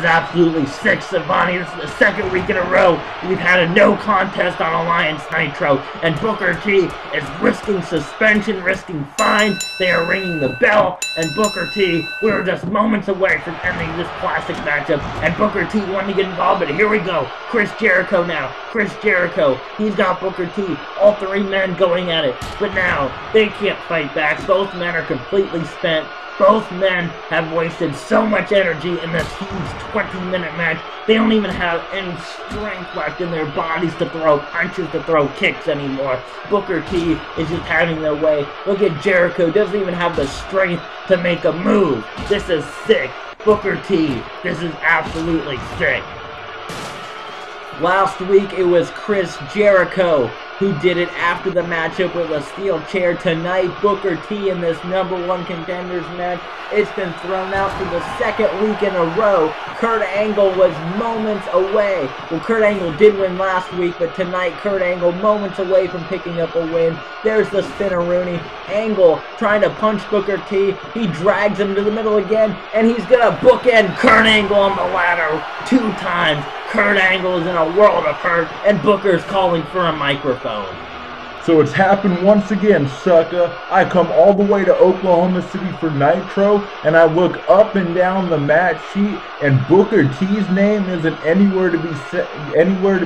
Absolutely sick, Savani. This is the second week in a row we've had a no contest on Alliance Nitro, and Booker T is risking suspension, risking fines. They are ringing the bell, and Booker T, we were just moments away from ending this classic matchup, and Booker T wanted to get involved, but here we go. Chris Jericho now. Chris Jericho, he's got Booker T, all three men going at it, but now they can't fight back. Both men are completely spent. Both men have wasted so much energy in this huge 20-minute match. They don't even have any strength left in their bodies to throw punches, to throw kicks anymore. Booker T is just having their way. Look at Jericho, doesn't even have the strength to make a move. This is sick. Booker T, this is absolutely sick. Last week it was Chris Jericho who did it after the matchup with a steel chair. Tonight, Booker T in this #1 contenders match. It's been thrown out for the second week in a row. Kurt Angle was moments away. Well, Kurt Angle did win last week, but tonight, Kurt Angle moments away from picking up a win. There's the spin-a-rooney. Angle trying to punch Booker T. He drags him to the middle again, and he's gonna bookend Kurt Angle on the ladder 2 times. Kurt Angle is in a world of hurt, and Booker's calling for a microphone. So it's happened once again, sucker. I come all the way to Oklahoma City for Nitro, and I look up and down the match sheet, and Booker T's name isn't anywhere to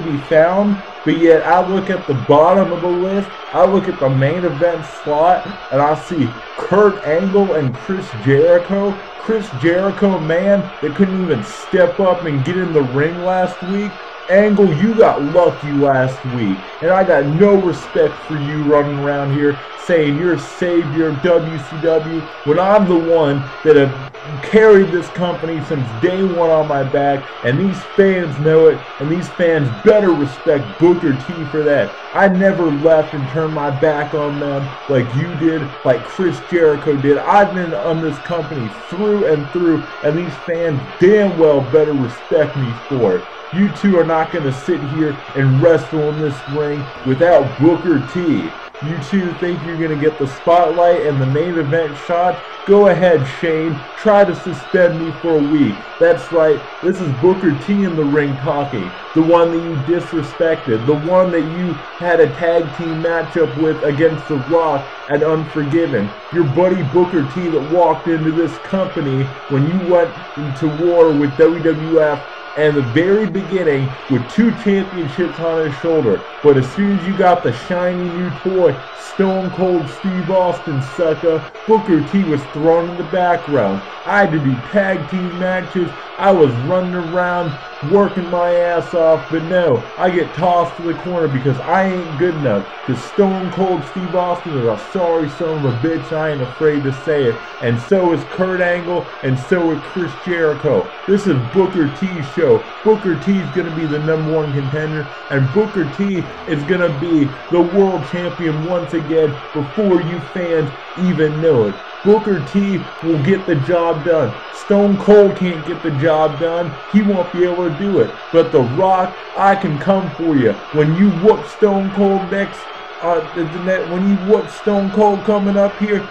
be found. But yet I look at the bottom of the list, I look at the main event slot, and I see Kurt Angle and Chris Jericho. Chris Jericho, man, that couldn't even step up and get in the ring last week. Angle, you got lucky last week, and I got no respect for you running around here saying you're savior of WCW when I'm the one that have carried this company since day one on my back, and these fans know it, and these fans better respect Booker T for that. I never left and turned my back on them like you did, like Chris Jericho did. I've been on this company through and through, and these fans damn well better respect me for it. You two are not going to sit here and wrestle in this ring without Booker T. You two think you're going to get the spotlight and the main event shot? Go ahead, Shane. Try to suspend me for a week. That's right, this is Booker T in the ring talking. The one that you disrespected. The one that you had a tag team matchup with against The Rock at Unforgiven. Your buddy Booker T that walked into this company when you went into war with WWF and the very beginning with 2 championships on his shoulder. But as soon as you got the shiny new toy, Stone Cold Steve Austin, sucker, Booker T was thrown in the background. I had to do tag team matches. I was running around working my ass off, but no, I get tossed to the corner because I ain't good enough. Because Stone Cold Steve Austin is a sorry son of a bitch, I ain't afraid to say it. And so is Kurt Angle, and so is Chris Jericho. This is Booker T's show. Booker T is going to be the #1 contender, and Booker T is going to be the world champion once again before you fans even know it. Booker T will get the job done. Stone Cold can't get the job done. He won't be able to do it. But The Rock, I can come for you. When you whoop Stone Cold when you whoop Stone Cold coming up here,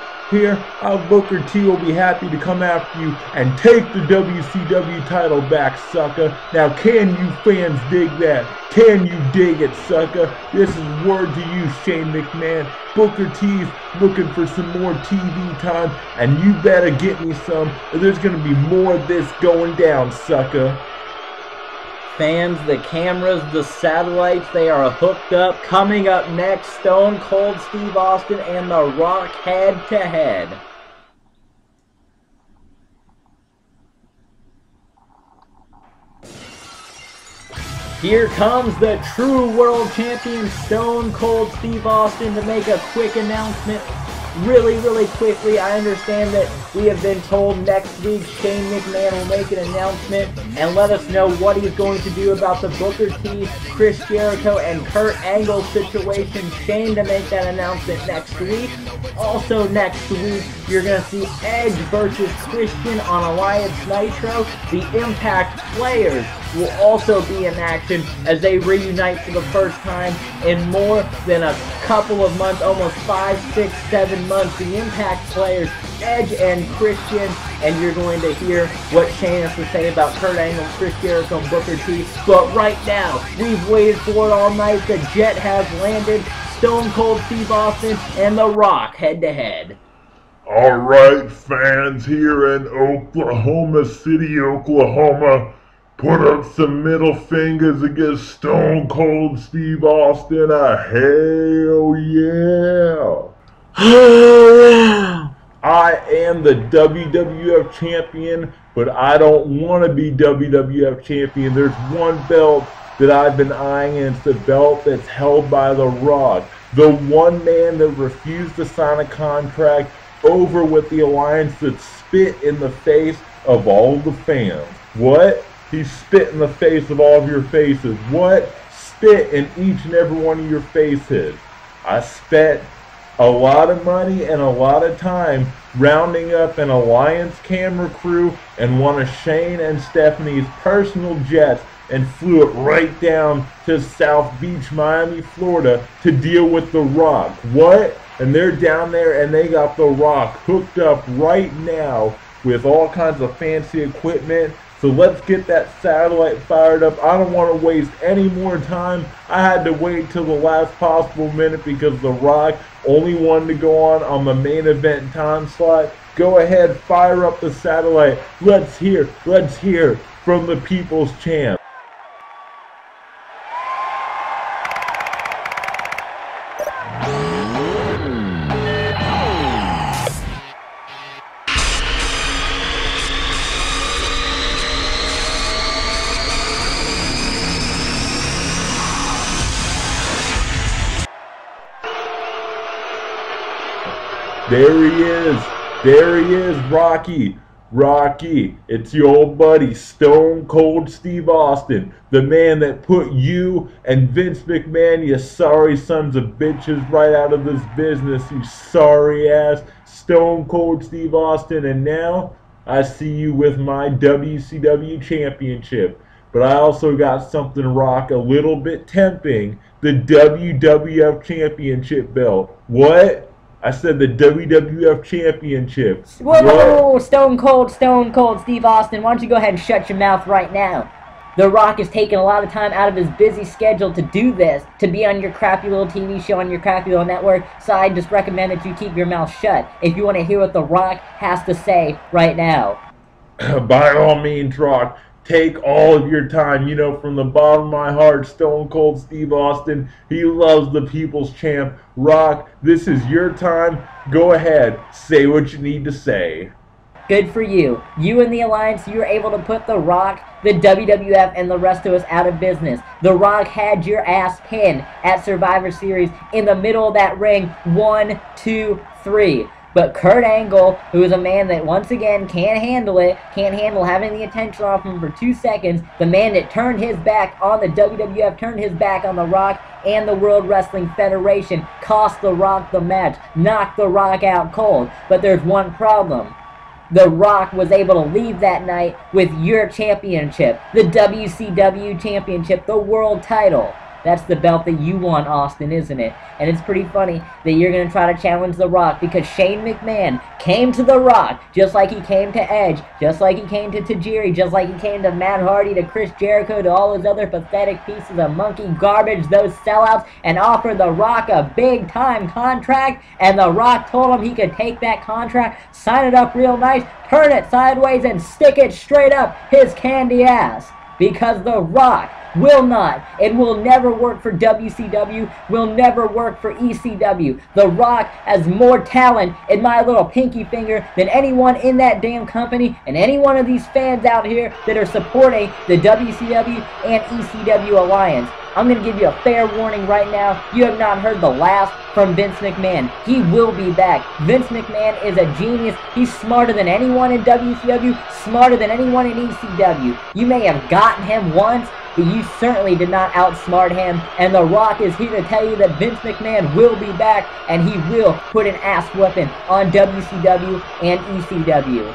Booker T will be happy to come after you and take the WCW title back, sucker. Now, can you fans dig that? Can you dig it, sucker? This is word to you, Shane McMahon. Booker T's looking for some more TV time, and you better get me some, or there's going to be more of this going down, sucker. Fans, the cameras, the satellites, they are hooked up. Coming up next, Stone Cold Steve Austin and The Rock head-to-head. Here comes the true world champion, Stone Cold Steve Austin, to make a quick announcement. Really quickly, I understand that we have been told next week Shane McMahon will make an announcement and let us know what he's going to do about the Booker T, Chris Jericho, and Kurt Angle situation. Shane to make that announcement next week. Also next week, you're going to see Edge versus Christian on Alliance Nitro. The Impact players will also be in action as they reunite for the first time in more than a couple of months, almost 5, 6, 7 months. The Impact players, Edge and Christian, and you're going to hear what Shane has to say about Kurt Angle, Chris Jericho, and Booker T. But right now, we've waited for it all night. The jet has landed. Stone Cold Steve Austin and The Rock head-to-head. Alright, fans here in Oklahoma City, Oklahoma, put up some middle fingers against Stone Cold Steve Austin. Hell yeah! I am the WWF champion, but I don't want to be WWF champion. There's one belt that I've been eyeing, and it's the belt that's held by The Rock. The one man that refused to sign a contract over with the alliance, that spit in the face of all the fans. What? He spit in the face of all of your faces. What? Spit in each and every one of your faces. I spent a lot of money and a lot of time rounding up an alliance camera crew and one of Shane and Stephanie's personal jets and flew it right down to South Beach, Miami, Florida to deal with The Rock. What? And they're down there and they got The Rock hooked up right now with all kinds of fancy equipment. So let's get that satellite fired up. I don't want to waste any more time. I had to wait till the last possible minute because The Rock only wanted to go on the main event time slot. Go ahead, fire up the satellite. Let's hear from the People's Champ. There he is, Rocky. Rocky, it's your old buddy, Stone Cold Steve Austin, the man that put you and Vince McMahon, you sorry sons of bitches, right out of this business, you sorry ass Stone Cold Steve Austin, and now I see you with my WCW championship. But I also got something, Rock, a little bit tempting, the WWF championship belt. What? I said the WWF Championship. Whoa, Stone Cold Steve Austin, why don't you go ahead and shut your mouth right now? The Rock is taking a lot of time out of his busy schedule to do this, to be on your crappy little TV show on your crappy little network, so I just recommend that you keep your mouth shut if you want to hear what The Rock has to say right now. By all means, Rock. Take all of your time, you know, from the bottom of my heart, Stone Cold Steve Austin. He loves the People's Champ. Rock, this is your time. Go ahead, say what you need to say. Good for you. You and the Alliance, you were able to put The Rock, the WWF, and the rest of us out of business. The Rock had your ass pinned at Survivor Series in the middle of that ring. 1, 2, 3. But Kurt Angle, who is a man that once again can't handle it, can't handle having the attention off him for 2 seconds, the man that turned his back on the WWF, turned his back on The Rock and the World Wrestling Federation, cost The Rock the match, knocked The Rock out cold. But there's one problem. The Rock was able to leave that night with your championship, the WCW championship, the world title. That's the belt that you want, Austin, isn't it? And it's pretty funny that you're going to try to challenge The Rock because Shane McMahon came to The Rock just like he came to Edge, just like he came to Tajiri, just like he came to Matt Hardy, to Chris Jericho, to all those other pathetic pieces of monkey garbage, those sellouts, and offered The Rock a big-time contract. And The Rock told him he could take that contract, sign it up real nice, turn it sideways, and stick it straight up his candy ass. Because The Rock will not and will never work for WCW, will never work for ECW. The Rock has more talent in my little pinky finger than anyone in that damn company and any one of these fans out here that are supporting the WCW and ECW alliance. I'm going to give you a fair warning right now. You have not heard the last from Vince McMahon. He will be back. Vince McMahon is a genius. He's smarter than anyone in WCW, smarter than anyone in ECW. You may have gotten him once, but you certainly did not outsmart him. And The Rock is here to tell you that Vince McMahon will be back, and he will put an ass whipping on WCW and ECW.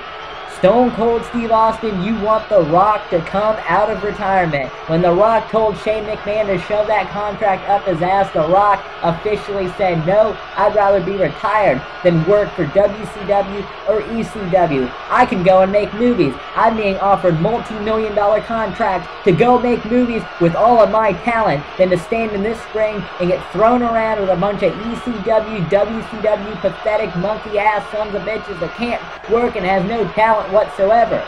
Stone Cold Steve Austin, you want The Rock to come out of retirement. When The Rock told Shane McMahon to shove that contract up his ass, The Rock officially said, no, I'd rather be retired than work for WCW or ECW. I can go and make movies. I'm being offered multi-million-dollar contracts to go make movies with all of my talent than to stand in this ring and get thrown around with a bunch of ECW, WCW, pathetic monkey-ass sons of bitches that can't work and has no talent whatsoever.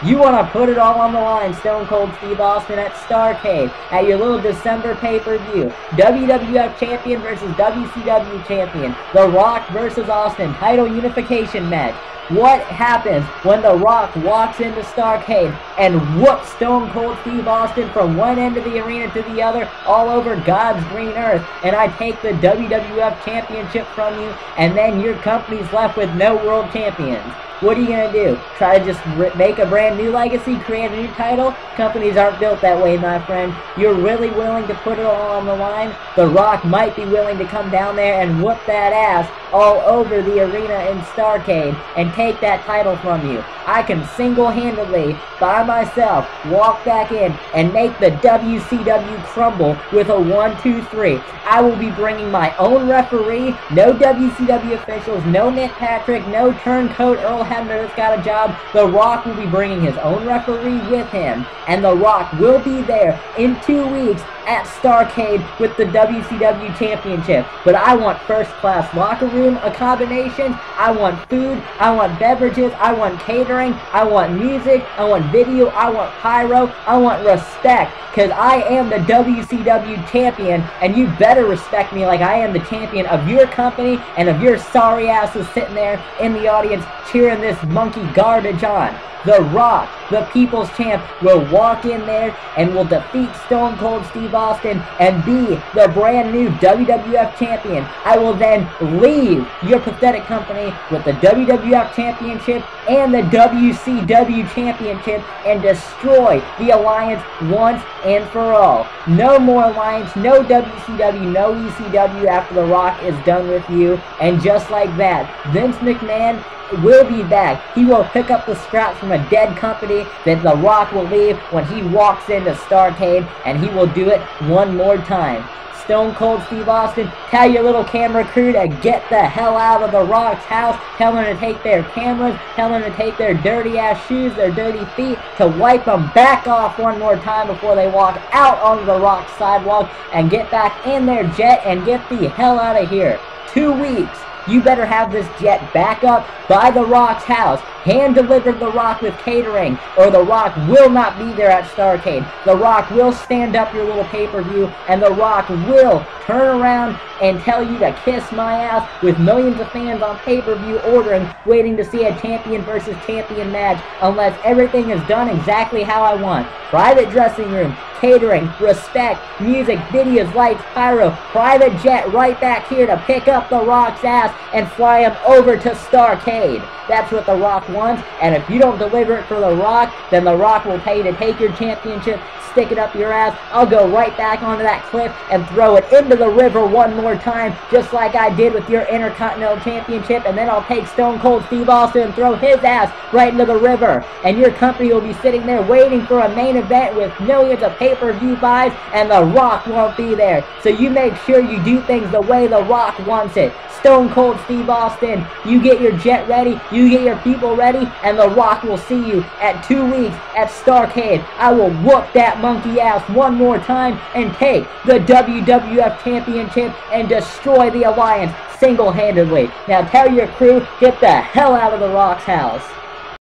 You want to put it all on the line, Stone Cold Steve Austin, at Starrcade, at your little December pay-per-view. WWF Champion versus WCW Champion. The Rock versus Austin, title unification match. What happens when The Rock walks into Starrcade and whoops Stone Cold Steve Austin from one end of the arena to the other, all over God's green earth, and I take the WWF Championship from you, and then your company's left with no world champions? What are you going to do? Try to just make a brand new legacy, create a new title? Companies aren't built that way, my friend. You're really willing to put it all on the line? The Rock might be willing to come down there and whoop that ass all over the arena in Starrcade and take that title from you. I can single-handedly, by myself, walk back in and make the WCW crumble with a 1, 2, 3. I will be bringing my own referee, no WCW officials, no Nick Patrick, no turncoat Earl Hebner that's got a job. The Rock will be bringing his own referee with him, and The Rock will be there in 2 weeks at Starrcade with the WCW Championship. But I want first-class locker room accommodations, I want food, I want beverages, I want catering, I want music, I want video, I want pyro, I want respect, because I am the WCW Champion, and you better respect me like I am the champion of your company and of your sorry asses sitting there in the audience cheering this monkey garbage on. The Rock, the People's Champ, will walk in there and will defeat Stone Cold Steve Austin and be the brand new WWF Champion. I will then leave your pathetic company with the WWF Championship and the WCW Championship and destroy the Alliance once and for all. No more Alliance, no WCW, no ECW after The Rock is done with you. And just like that, Vince McMahon will be back. He will pick up the scraps from a dead company that The Rock will leave when he walks into Starrcade, and he will do it one more time. Stone Cold Steve Austin, tell your little camera crew to get the hell out of The Rock's house. Tell them to take their cameras, tell them to take their dirty ass shoes, their dirty feet, to wipe them back off one more time before they walk out onto The Rock's sidewalk and get back in their jet and get the hell out of here. 2 weeks. You better have this jet back up by The Rock's house, hand-delivered The Rock with catering, or The Rock will not be there at Starrcade. The Rock will stand up your little pay-per-view, and The Rock will turn around and tell you to kiss my ass with millions of fans on pay-per-view ordering, waiting to see a champion versus champion match, unless everything is done exactly how I want. Private dressing room, catering, respect, music, videos, lights, pyro, private jet right back here to pick up The Rock's ass and fly him over to Starrcade. That's what The Rock wants, and if you don't deliver it for The Rock, then The Rock will tell you to take your championship, stick it up your ass. I'll go right back onto that cliff and throw it into the river one more time, just like I did with your Intercontinental Championship, and then I'll take Stone Cold Steve Austin and throw his ass right into the river, and your company will be sitting there waiting for a main event with millions of pay-per-view buys, and The Rock won't be there. So you make sure you do things the way The Rock wants it. Stone Cold Steve Austin, you get your jet ready, you get your people ready, and The Rock will see you at 2 weeks at Starrcade. I will whoop that monkey ass one more time and take the WWF Championship and destroy the Alliance single-handedly. Now tell your crew, get the hell out of The Rock's house.